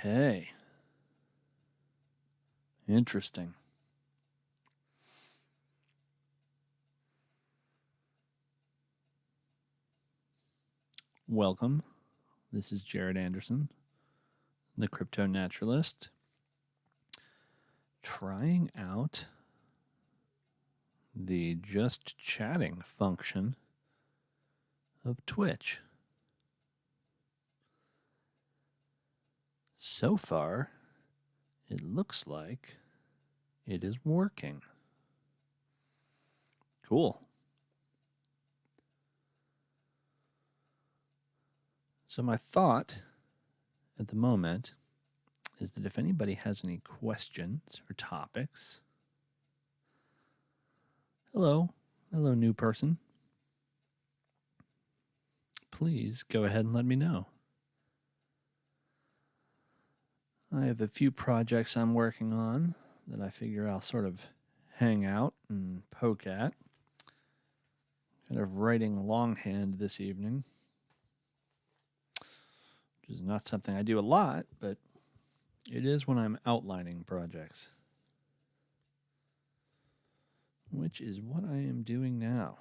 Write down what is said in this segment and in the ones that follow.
Okay. Interesting. Welcome. This is Jared Anderson, the CryptoNaturalist, trying out the just chatting function of Twitch. So far, it looks like it is working. Cool. So my thought at the moment is that if anybody has any questions or topics, hello new person, please go ahead and let me know. I have a few projects I'm working on that I figure I'll sort of hang out and poke at. Kind of writing longhand this evening, which is not something I do a lot, but it is when I'm outlining projects, which is what I am doing now.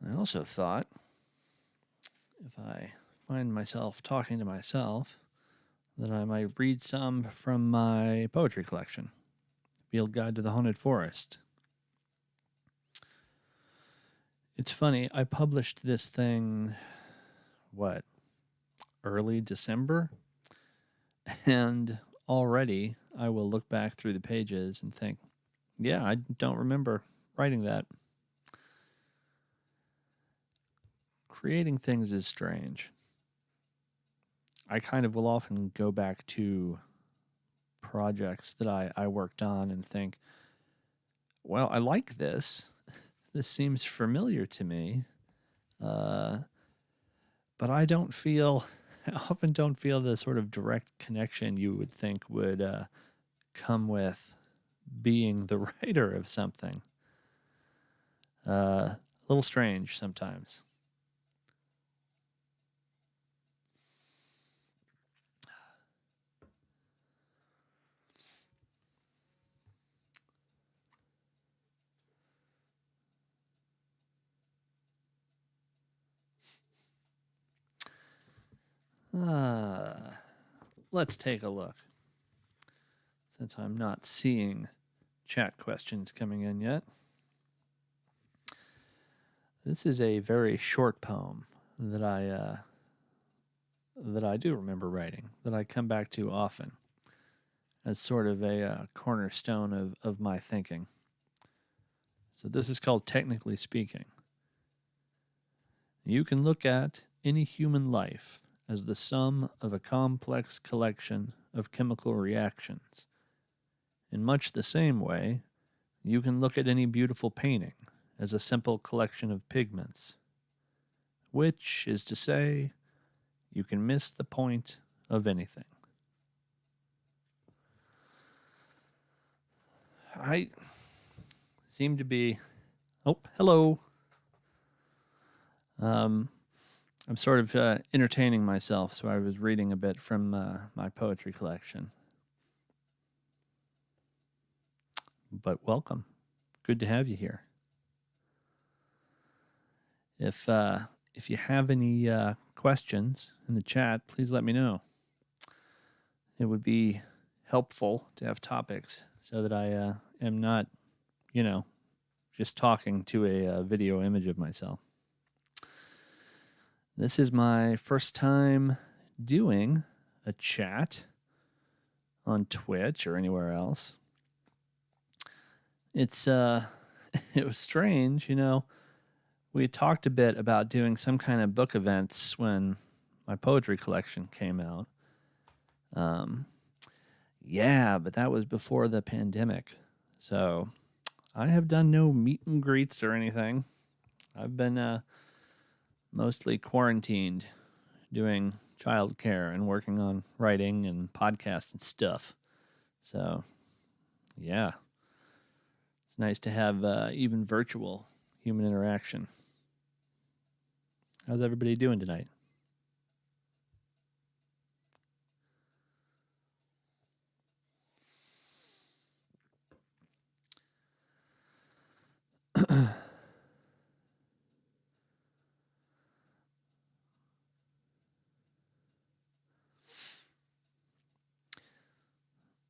I also thought if I find myself talking to myself, that I might read some from my poetry collection, Field Guide to the Haunted Forest. It's funny, I published this thing, early December? And already I will look back through the pages and think, yeah, I don't remember writing that. Creating things is strange. I kind of will often go back to projects that I worked on and think, well, I like this. This seems familiar to me. But I often don't feel the sort of direct connection you would think would come with being the writer of something. A little strange sometimes. Let's take a look. Since I'm not seeing chat questions coming in yet. This is a very short poem that I do remember writing, that I come back to often as sort of a cornerstone of my thinking. So this is called Technically Speaking. You can look at any human life as the sum of a complex collection of chemical reactions. In much the same way, you can look at any beautiful painting as a simple collection of pigments, which is to say, you can miss the point of anything. I seem to be... Oh, hello. I'm sort of entertaining myself, so I was reading a bit from my poetry collection. But welcome. Good to have you here. If you have any questions in the chat, please let me know. It would be helpful to have topics so that I am not, just talking to a video image of myself. This is my first time doing a chat on Twitch or anywhere else. It's it was strange, We had talked a bit about doing some kind of book events when my poetry collection came out. But that was before the pandemic. So I have done no meet and greets or anything. I've been mostly quarantined, doing childcare and working on writing and podcasts and stuff. So, yeah. It's nice to have even virtual human interaction. How's everybody doing tonight?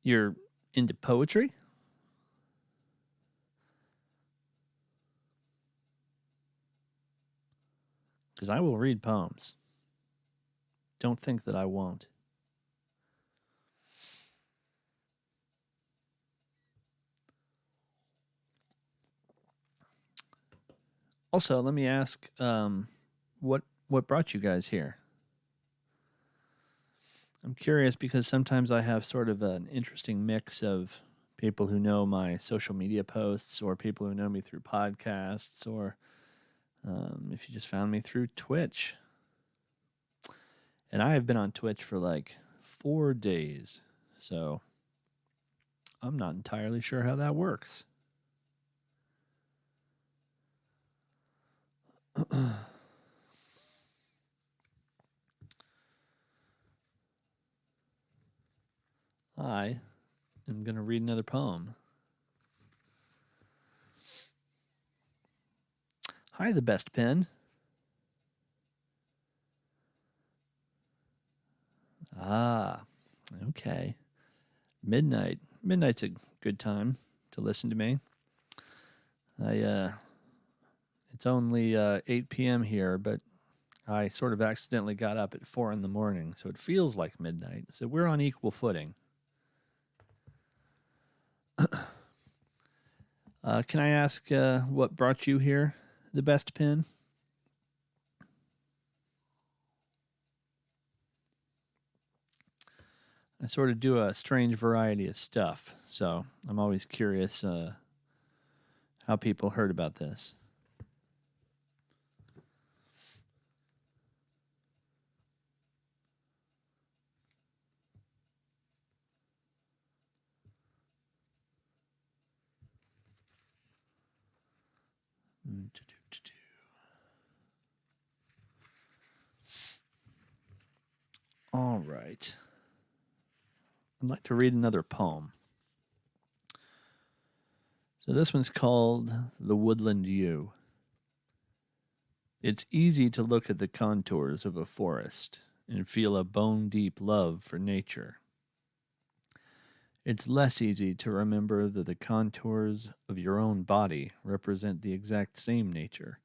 You're into poetry? Because I will read poems. Don't think that I won't. Also, let me ask, what brought you guys here? I'm curious because sometimes I have sort of an interesting mix of people who know my social media posts or people who know me through podcasts or if you just found me through Twitch. And I have been on Twitch for like 4 days, so I'm not entirely sure how that works. I am going to read another poem. Hi, the best pen. Ah, okay. Midnight. Midnight's a good time to listen to me. It's only 8 p.m. here, but I sort of accidentally got up at 4 in the morning, so it feels like midnight. So we're on equal footing. Can I ask what brought you here, the best pen? I sort of do a strange variety of stuff, so I'm always curious how people heard about this. All right. I'd like to read another poem. So this one's called The Woodland U. It's easy to look at the contours of a forest and feel a bone-deep love for nature. It's less easy to remember that the contours of your own body represent the exact same nature.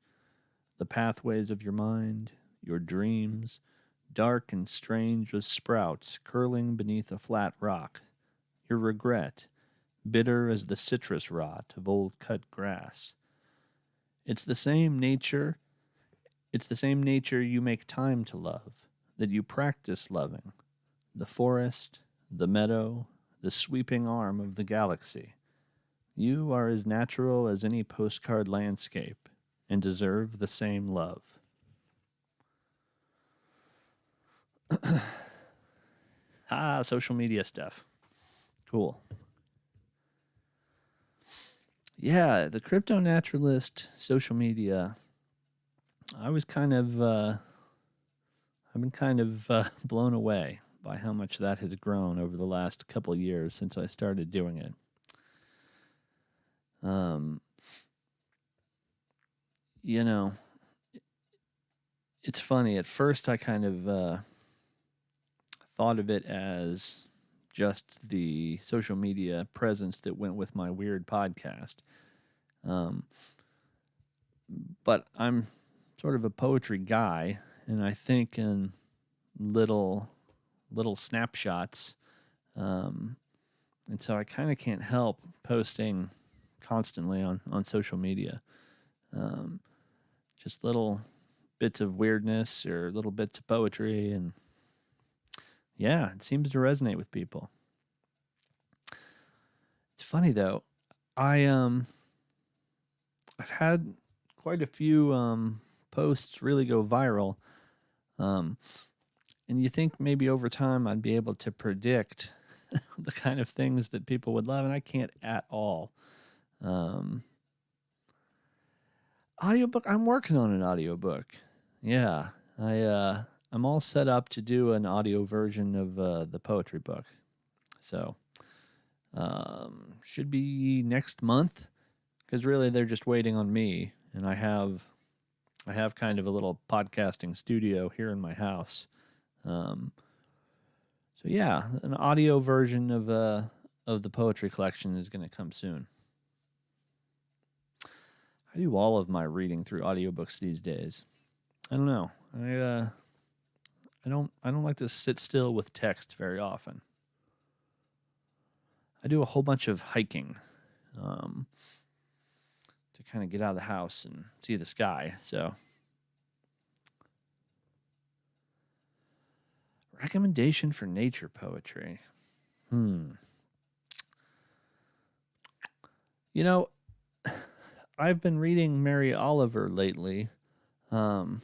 The pathways of your mind, your dreams, dark and strange as sprouts curling beneath a flat rock. Your regret, bitter as the citrus rot of old cut grass. It's the same nature you make time to love, that you practice loving. The forest, the meadow, the sweeping arm of the galaxy. You are as natural as any postcard landscape and deserve the same love. Social media stuff. Cool. Yeah, the CryptoNaturalist social media. I've been kind of blown away by how much that has grown over the last couple years since I started doing it. You know, it's funny. At first, I kind of thought of it as just the social media presence that went with my weird podcast. But I'm sort of a poetry guy, and I think in little snapshots. And so I kind of can't help posting constantly on social media. Just little bits of weirdness or little bits of poetry, and yeah, it seems to resonate with people. It's funny though, I've had quite a few posts really go viral, and you think maybe over time I'd be able to predict the kind of things that people would love, and I can't at all. Audiobook. I'm working on an audiobook. Yeah, I'm all set up to do an audio version of the poetry book. So should be next month, because really they're just waiting on me, and I have kind of a little podcasting studio here in my house. So yeah, an audio version of of the poetry collection is going to come soon. I do all of my reading through audiobooks these days. I don't know. I don't like to sit still with text very often. I do a whole bunch of hiking to kind of get out of the house and see the sky. So, recommendation for nature poetry. You know, I've been reading Mary Oliver lately, but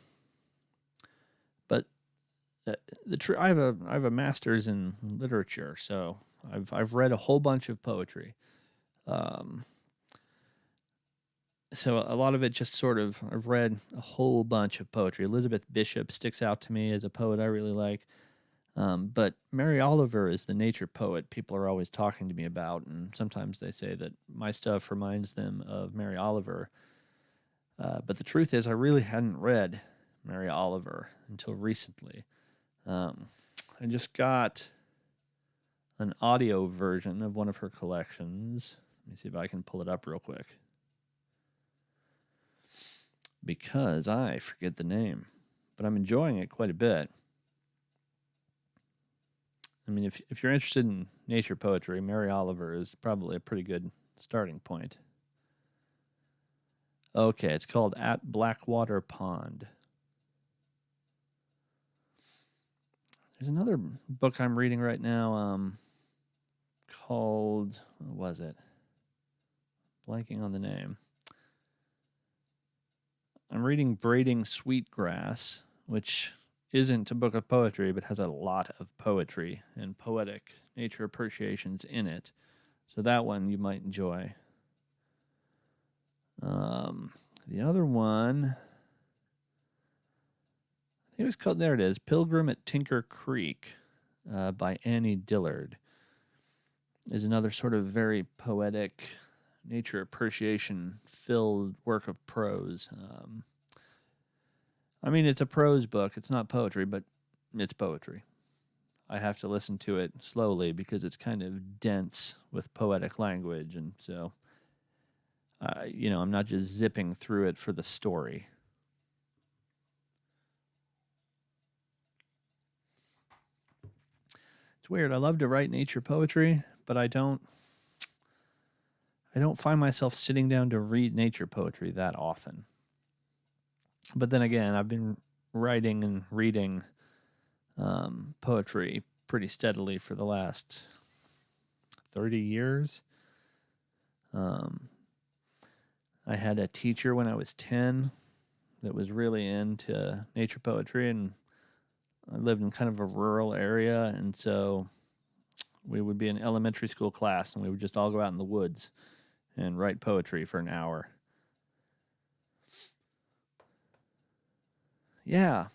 I have a master's in literature, so I've read a whole bunch of poetry. So a lot of it just sort of, I've read a whole bunch of poetry. Elizabeth Bishop sticks out to me as a poet I really like. But Mary Oliver is the nature poet people are always talking to me about, and sometimes they say that my stuff reminds them of Mary Oliver. But the truth is, I really hadn't read Mary Oliver until recently. I just got an audio version of one of her collections. Let me see if I can pull it up real quick, because I forget the name, but I'm enjoying it quite a bit. I mean, if you're interested in nature poetry, Mary Oliver is probably a pretty good starting point. Okay, it's called At Blackwater Pond. There's another book I'm reading right now called, what was it? Blanking on the name. I'm reading Braiding Sweetgrass, which isn't a book of poetry, but has a lot of poetry and poetic nature appreciations in it. So that one you might enjoy. The other one, I think it was called, there it is, Pilgrim at Tinker Creek by Annie Dillard, is another sort of very poetic, nature appreciation filled work of prose. I mean, it's a prose book. It's not poetry, but it's poetry. I have to listen to it slowly because it's kind of dense with poetic language, and so, I'm not just zipping through it for the story. It's weird. I love to write nature poetry, but I don't find myself sitting down to read nature poetry that often. But then again, I've been writing and reading poetry pretty steadily for the last 30 years. I had a teacher when I was 10 that was really into nature poetry, and I lived in kind of a rural area, and so we would be in elementary school class, and we would just all go out in the woods and write poetry for an hour. Yeah.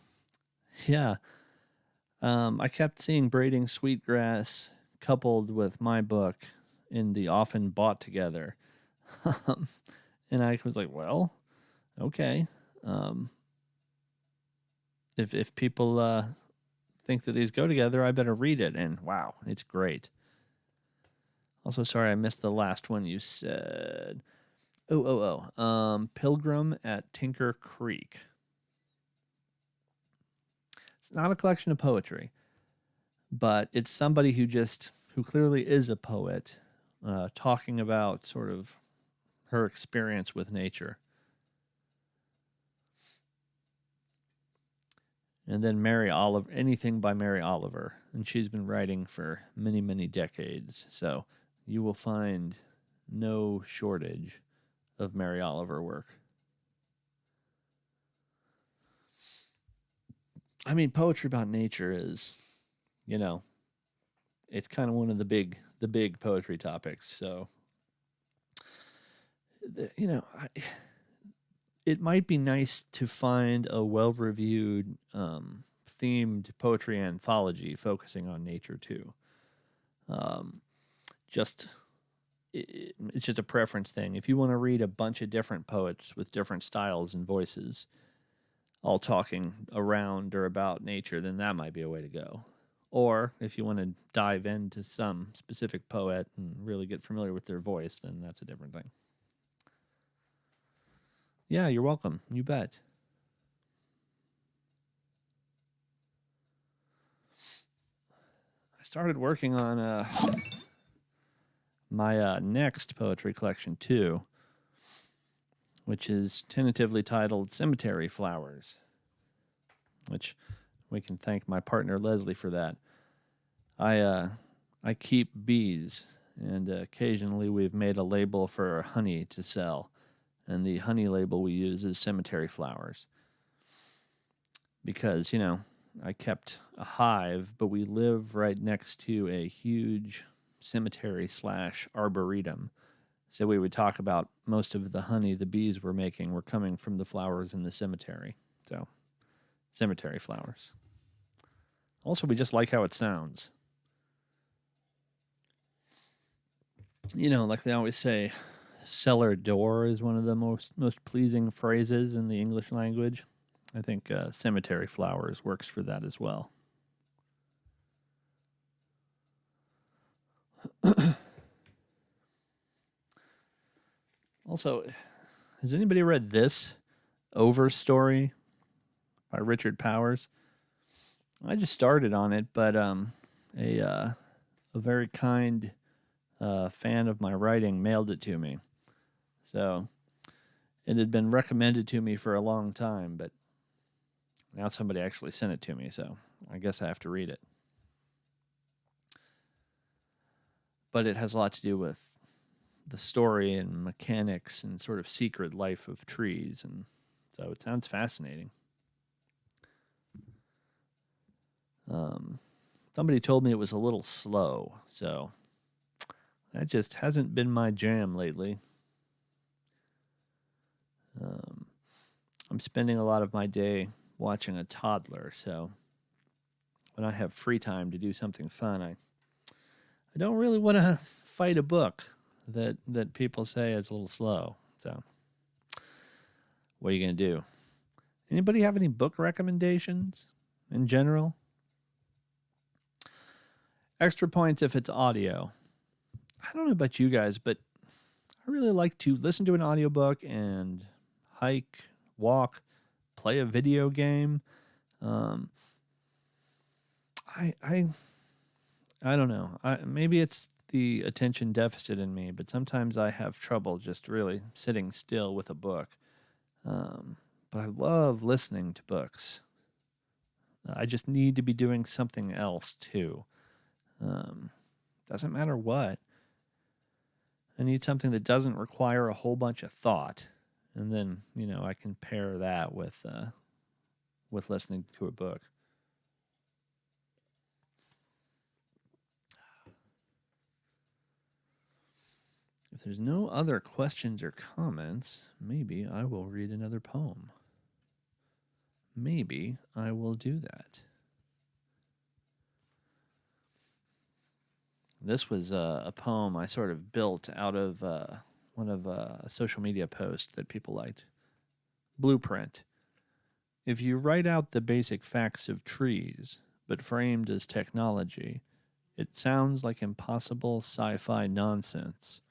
I kept seeing Braiding Sweetgrass coupled with my book in the Often Bought Together. And I was like, well, okay. If people think that these go together, I better read it. And wow, it's great. Also, sorry, I missed the last one you said. Pilgrim at Tinker Creek. It's not a collection of poetry, but it's somebody who clearly is a poet, talking about sort of her experience with nature. And then Mary Oliver, anything by Mary Oliver, and she's been writing for many, many decades. So you will find no shortage of Mary Oliver work. I mean, poetry about nature is, it's kind of one of the big poetry topics. So, it might be nice to find a well-reviewed themed poetry anthology focusing on nature too. It's just a preference thing. If you want to read a bunch of different poets with different styles and voices, all talking around or about nature, then that might be a way to go. Or if you want to dive into some specific poet and really get familiar with their voice, then that's a different thing. Yeah, you're welcome. You bet. I started working on my next poetry collection, too, which is tentatively titled Cemetery Flowers, which we can thank my partner Leslie for that. I keep bees, and occasionally we've made a label for honey to sell, and the honey label we use is Cemetery Flowers. Because, I kept a hive, but we live right next to a huge cemetery/arboretum. So we would talk about most of the honey the bees were making were coming from the flowers in the cemetery. So, cemetery flowers. Also, we just like how it sounds. Like they always say, cellar door is one of the most pleasing phrases in the English language. I think cemetery flowers works for that as well. Also, has anybody read this Over Story by Richard Powers? I just started on it, but a very kind fan of my writing mailed it to me. So it had been recommended to me for a long time, but now somebody actually sent it to me, so I guess I have to read it. But it has a lot to do with the story and mechanics and sort of secret life of trees, and so it sounds fascinating. Somebody told me it was a little slow, so that just hasn't been my jam lately. I'm spending a lot of my day watching a toddler, so when I have free time to do something fun, I don't really want to fight a book that people say is a little slow. So what are you going to do? Anybody have any book recommendations in general? Extra points if it's audio. I don't know about you guys, but I really like to listen to an audiobook and hike, walk, play a video game. I don't know. Maybe it's the attention deficit in me, but sometimes I have trouble just really sitting still with a book. But I love listening to books. I just need to be doing something else too. Doesn't matter what. I need something that doesn't require a whole bunch of thought, and then I can pair that with listening to a book. If there's no other questions or comments, maybe I will read another poem. Maybe I will do that. This was a poem I sort of built out of one of a social media post that people liked. Blueprint. If you write out the basic facts of trees, but framed as technology, it sounds like impossible sci-fi nonsense.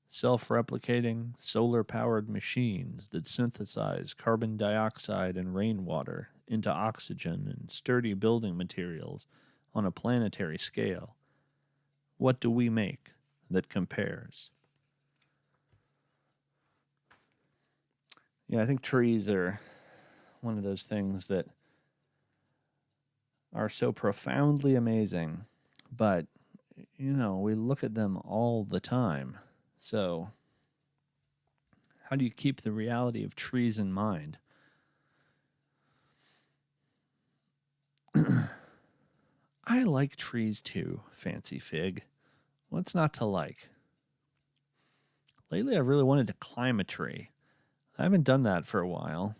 Self-replicating, solar-powered machines that synthesize carbon dioxide and rainwater into oxygen and sturdy building materials on a planetary scale. What do we make that compares? Yeah, I think trees are one of those things that are so profoundly amazing, but, we look at them all the time. So, how do you keep the reality of trees in mind? I like trees too, Fancy Fig. What's not to like? Lately, I've really wanted to climb a tree. I haven't done that for a while.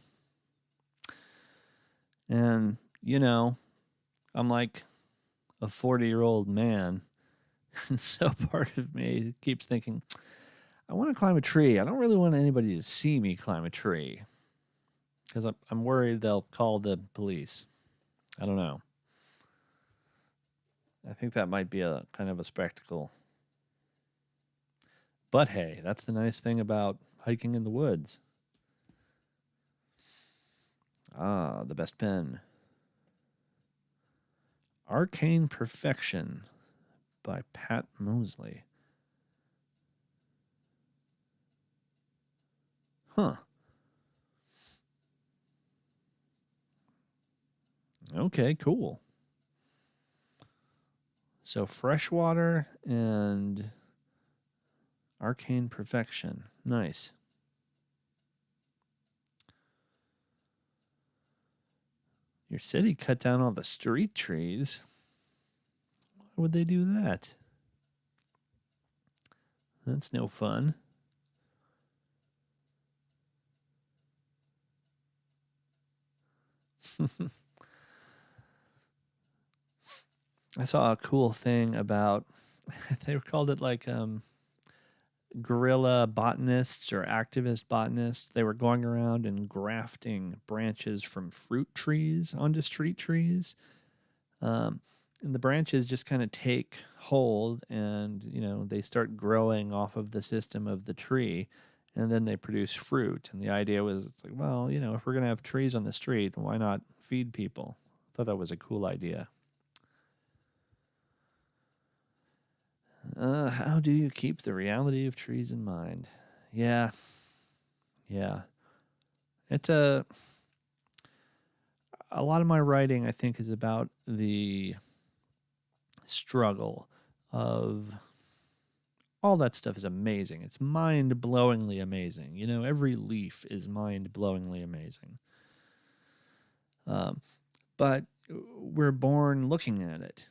And, I'm like a 40-year-old man. And so part of me keeps thinking, I want to climb a tree. I don't really want anybody to see me climb a tree because I'm worried they'll call the police. I don't know. I think that might be a kind of a spectacle. But hey, that's the nice thing about hiking in the woods. Ah, the best pen. Arcane Perfection by Pat Mosley. Huh. Okay, cool. So freshwater and Arcane Perfection. Nice. Your city cut down all the street trees. Why would they do that? That's no fun. I saw a cool thing about, they called it like guerrilla botanists or activist botanists. They were going around and grafting branches from fruit trees onto street trees. And the branches just kind of take hold and, they start growing off of the system of the tree. And then they produce fruit. And the idea was, it's like, well, if we're going to have trees on the street, why not feed people? I thought that was a cool idea. How do you keep the reality of trees in mind? Yeah. It's a lot of my writing, I think, is about the struggle of all that stuff is amazing. It's mind-blowingly amazing. Every leaf is mind-blowingly amazing. But we're born looking at it.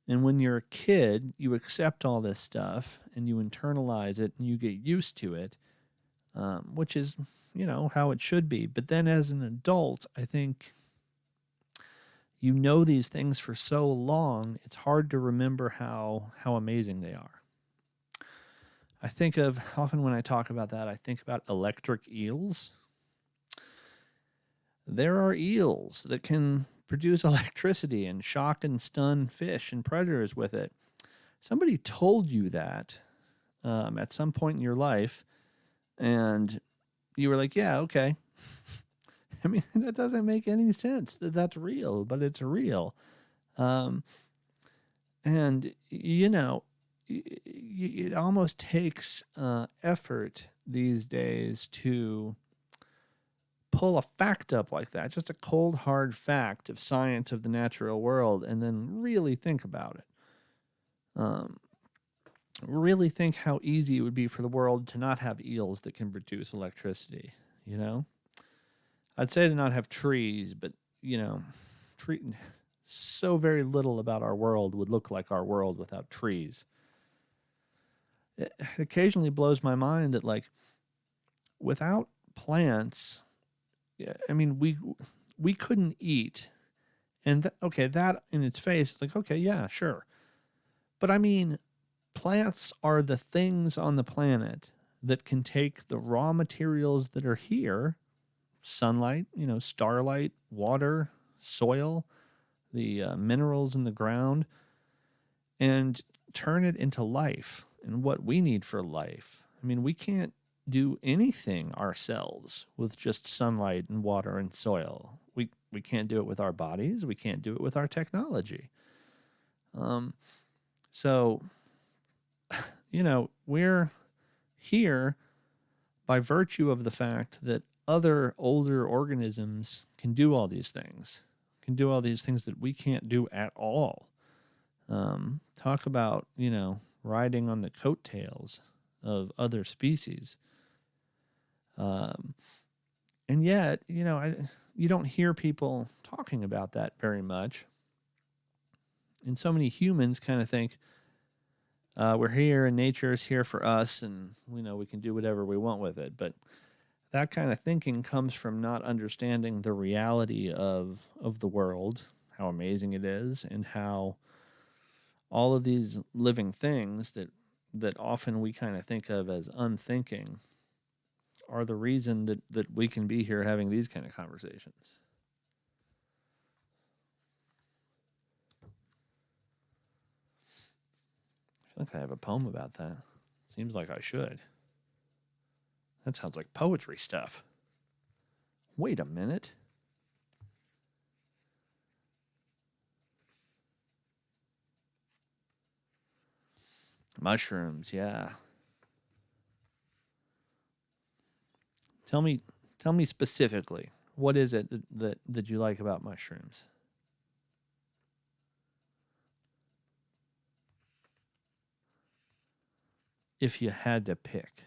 And when you're a kid, you accept all this stuff and you internalize it and you get used to it, which is, how it should be. But then as an adult, I think these things for so long, it's hard to remember how amazing they are. I think of, often when I talk about that, I think about electric eels. There are eels that can produce electricity and shock and stun fish and predators with it. Somebody told you that at some point in your life, and you were like, yeah, okay. I mean, that doesn't make any sense that that's real, but it's real. And, it almost takes effort these days to pull a fact up like that, just a cold, hard fact of science of the natural world, and then really think about it. Really think how easy it would be for the world to not have eels that can produce electricity, I'd say to not have trees, but, so very little about our world would look like our world without trees. It occasionally blows my mind that, like, without plants, I mean, we couldn't eat. And, that in its face is like, okay, yeah, sure. But I mean, plants are the things on the planet that can take the raw materials that are here, sunlight, starlight, water, soil, the minerals in the ground, and turn it into life and what we need for life. I mean, we can't do anything ourselves with just sunlight and water and soil. We can't do it with our bodies. We can't do it with our technology. So, we're here by virtue of the fact that other older organisms can do all these things, that we can't do at all. Talk about, riding on the coattails of other species. And yet, you don't hear people talking about that very much. And so many humans kind of think, we're here and nature is here for us and, we can do whatever we want with it. But that kind of thinking comes from not understanding the reality of the world, how amazing it is, and how all of these living things that often we kind of think of as unthinking are the reason that we can be here having these kind of conversations. think I have a poem about that. Seems like I should. That sounds like poetry stuff. Wait a minute. Mushrooms, yeah. Tell me specifically, what is it that you like about mushrooms? If you had to pick.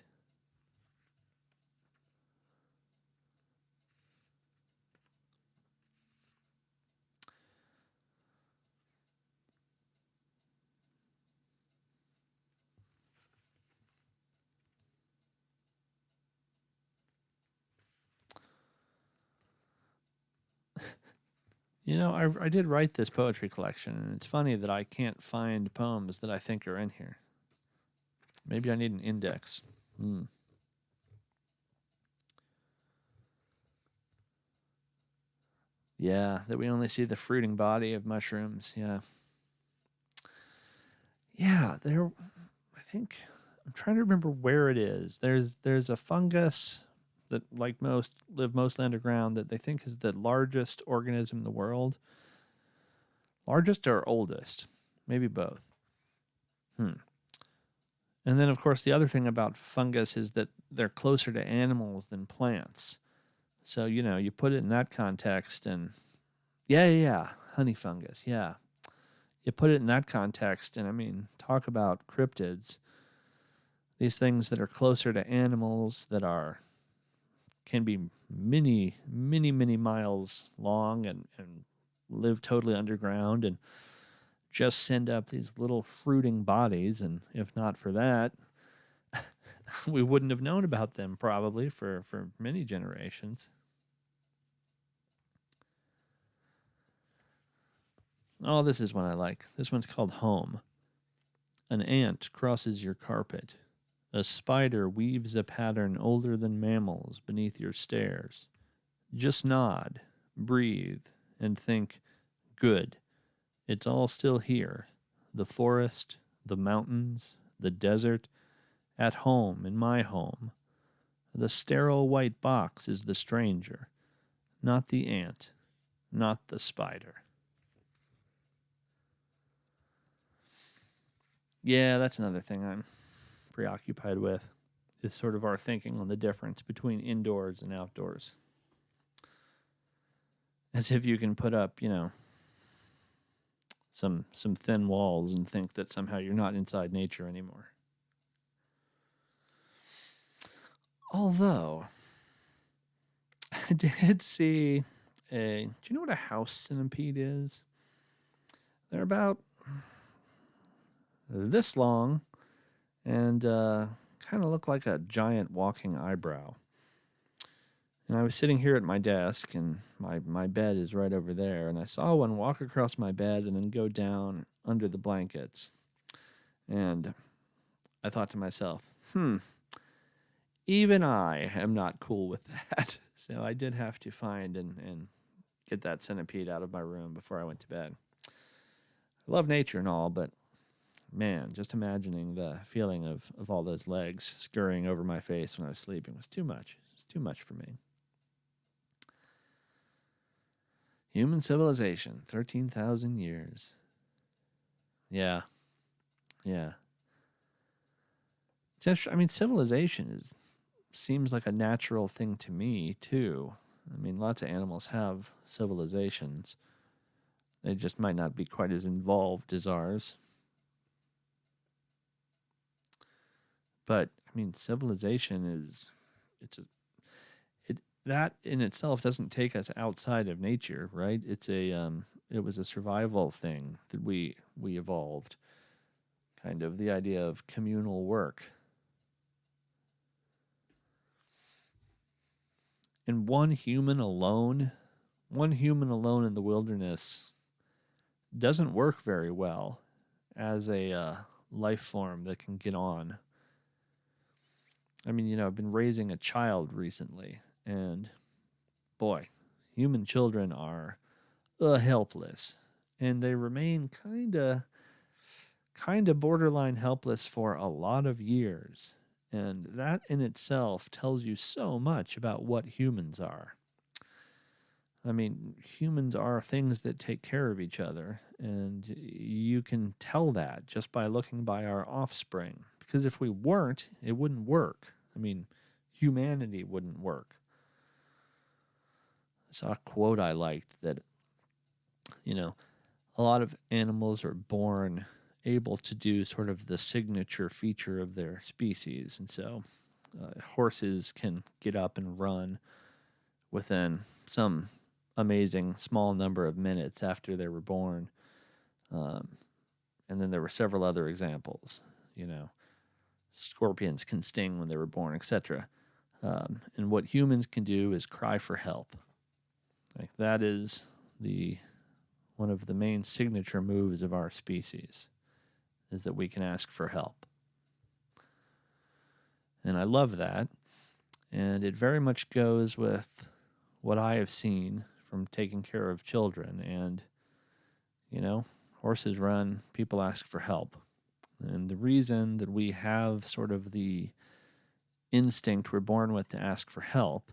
You know, I did write this poetry collection, and it's funny that I can't find poems that I think are in here. Maybe I need an index. Yeah, that we only see the fruiting body of mushrooms. Yeah. Yeah, there. I think I'm trying to remember where it is. There's a fungus that, like most, live mostly underground, that they think is the largest organism in the world. Largest or oldest? Maybe both. Hmm. And then, of course, the other thing about fungus is that they're closer to animals than plants. So, you know, you put it in that context, and yeah, honey fungus, yeah. You put it in that context, and I mean, talk about cryptids. These things that are closer to animals, that are can be many miles long, and live totally underground, and just send up these little fruiting bodies. And if not for that, we wouldn't have known about them probably for many generations. Oh, this is one I like. This one's called Home. An ant crosses your carpet. A spider weaves a pattern older than mammals beneath your stairs. Just nod, breathe, and think, good. It's all still here. The forest, the mountains, the desert, at home in my home. The sterile white box is the stranger, not the ant, not the spider. Yeah, that's another thing I'm preoccupied with, is sort of our thinking on the difference between indoors and outdoors. As if you can put up, you know, some thin walls and think that somehow you're not inside nature anymore. Although I did see a. Do you know what a house centipede is? They're about this long and kind of look like a giant walking eyebrow. And I was sitting here at my desk, and my bed is right over there, and I saw one walk across my bed and then go down under the blankets. And I thought to myself, even I am not cool with that. So I did have to find and get that centipede out of my room before I went to bed. I love nature and all, but man, just imagining the feeling of all those legs scurrying over my face when I was sleeping was too much. It's too much for me. Human civilization, 13,000 years. Yeah. I mean, civilization seems like a natural thing to me, too. I mean, lots of animals have civilizations. They just might not be quite as involved as ours. But I mean, civilization that in itself doesn't take us outside of nature, right? It was a survival thing that we evolved. Kind of the idea of communal work. And one human alone in the wilderness doesn't work very well as a life form that can get on. I mean, you know, I've been raising a child recently, and boy, human children are helpless, and they remain kind kind of borderline helpless for a lot of years. And that in itself tells you so much about what humans are. I mean, humans are things that take care of each other, and you can tell that just by looking by our offspring. Because if we weren't, it wouldn't work. I mean, humanity wouldn't work. I saw a quote I liked that, a lot of animals are born able to do sort of the signature feature of their species. And so horses can get up and run within some amazing small number of minutes after they were born. And then there were several other examples. Scorpions can sting when they were born, etc. And what humans can do is cry for help. Like that is one of the main signature moves of our species, is that we can ask for help. And I love that. And it very much goes with what I have seen from taking care of children. And, horses run, people ask for help. And the reason that we have sort of the instinct we're born with to ask for help,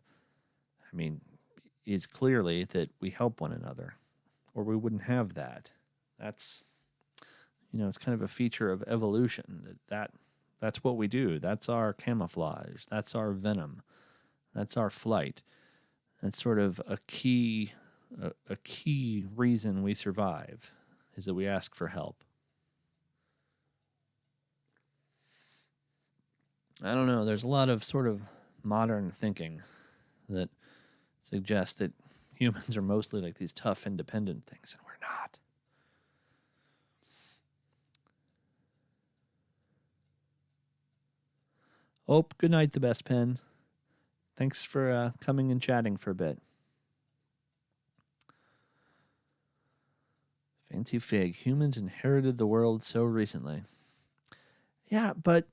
is clearly that we help one another, or we wouldn't have that. That's, it's kind of a feature of evolution. That's what we do. That's our camouflage. That's our venom. That's our flight. That's sort of a key reason we survive, is that we ask for help. I don't know. There's a lot of sort of modern thinking that suggests that humans are mostly like these tough, independent things, and we're not. Oh, good night, the best pen. Thanks for coming and chatting for a bit. Fancy Fig. Humans inherited the world so recently. Yeah, but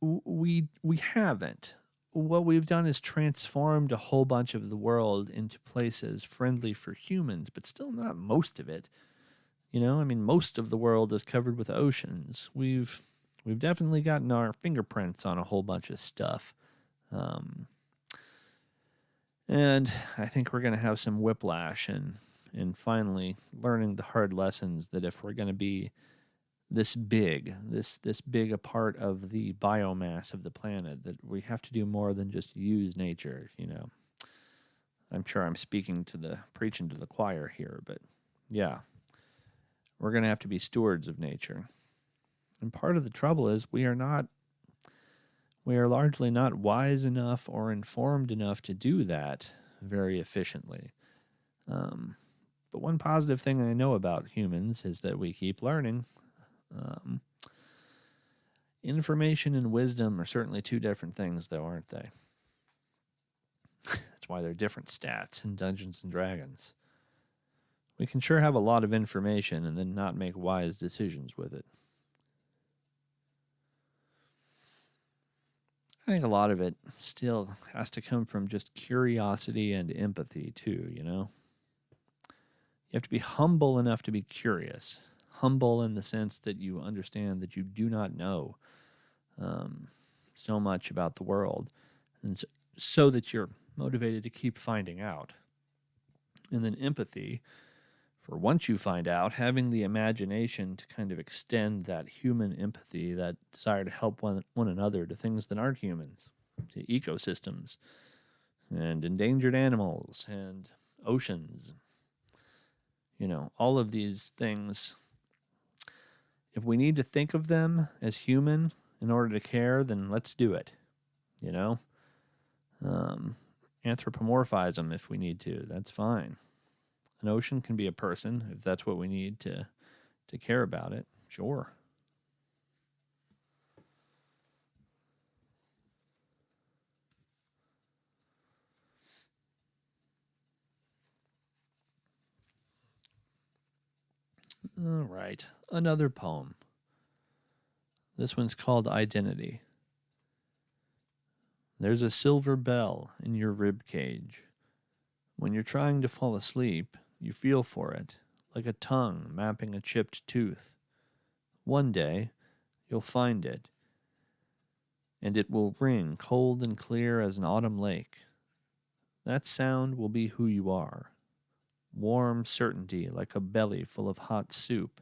we haven't. What we've done is transformed a whole bunch of the world into places friendly for humans, but still not most of it. Most of the world is covered with oceans. We've definitely gotten our fingerprints on a whole bunch of stuff. And I think we're going to have some whiplash and finally learning the hard lessons that if we're going to be this big a part of the biomass of the planet, that we have to do more than just use nature. I'm sure I'm preaching to the choir here, but yeah, we're going to have to be stewards of nature. And part of the trouble is we are largely not wise enough or informed enough to do that very efficiently. But one positive thing I know about humans is that we keep learning. Information and wisdom are certainly two different things, though, aren't they? That's why they're different stats in Dungeons and Dragons. We can sure have a lot of information and then not make wise decisions with it. I think a lot of it still has to come from just curiosity and empathy, too, You have to be humble enough to be curious. Humble in the sense that you understand that you do not know so much about the world, and so that you're motivated to keep finding out. And then empathy, for once you find out, having the imagination to kind of extend that human empathy, that desire to help one another, to things that aren't humans, to ecosystems and endangered animals and oceans. All of these things, if we need to think of them as human in order to care, then let's do it. Anthropomorphize them if we need to. That's fine. An ocean can be a person if that's what we need to care about it. Sure. All right. Another poem. This one's called Identity. There's a silver bell in your rib cage. When you're trying to fall asleep, you feel for it, like a tongue mapping a chipped tooth. One day, you'll find it, and it will ring cold and clear as an autumn lake. That sound will be who you are. Warm certainty like a belly full of hot soup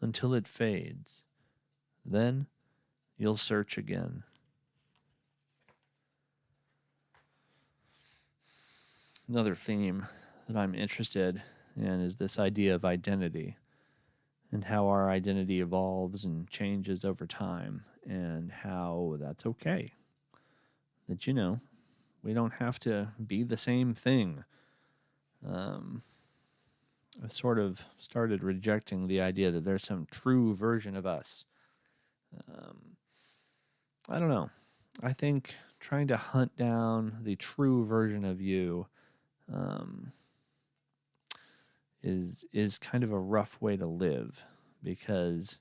until it fades. Then you'll search again. Another theme that I'm interested in is this idea of identity and how our identity evolves and changes over time and how that's okay. That, we don't have to be the same thing. I sort of started rejecting the idea that there's some true version of us. I don't know. I think trying to hunt down the true version of you is kind of a rough way to live, because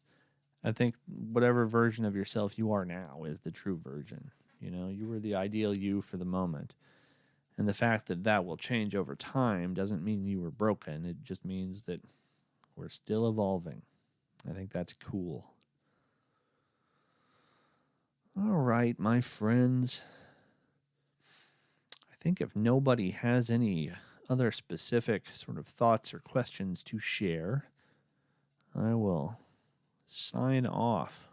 I think whatever version of yourself you are now is the true version. You were the ideal you for the moment. And the fact that that will change over time doesn't mean you were broken. It just means that we're still evolving. I think that's cool. All right, my friends. I think if nobody has any other specific sort of thoughts or questions to share, I will sign off.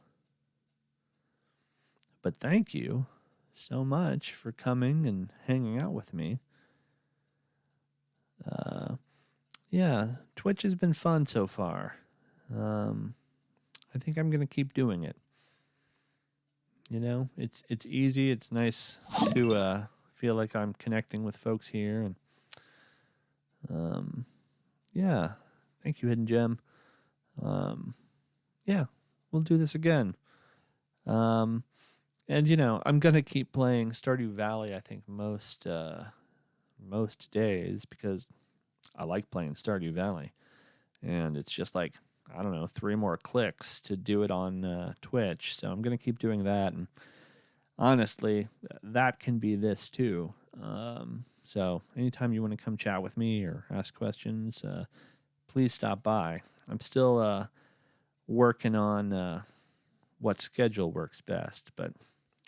But thank you so much for coming and hanging out with me. Yeah, Twitch has been fun so far. I think I'm going to keep doing it. It's easy. It's nice to feel like I'm connecting with folks here. And yeah, thank you, Hidden Gem. Yeah, we'll do this again. And I'm gonna keep playing Stardew Valley. I think most days, because I like playing Stardew Valley, and it's just like, I don't know, 3 more clicks to do it on Twitch. So I'm gonna keep doing that, and honestly, that can be this too. So anytime you want to come chat with me or ask questions, please stop by. I'm still working on what schedule works best, but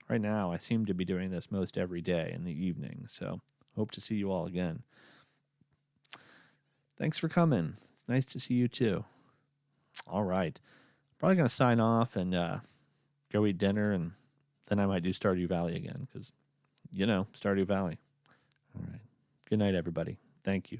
right now I seem to be doing this most every day in the evening. So hope to see you all again. Thanks for coming. It's nice to see you too. All right. Probably going to sign off and go eat dinner, and then I might do Stardew Valley again because, Stardew Valley. All right. Good night, everybody. Thank you.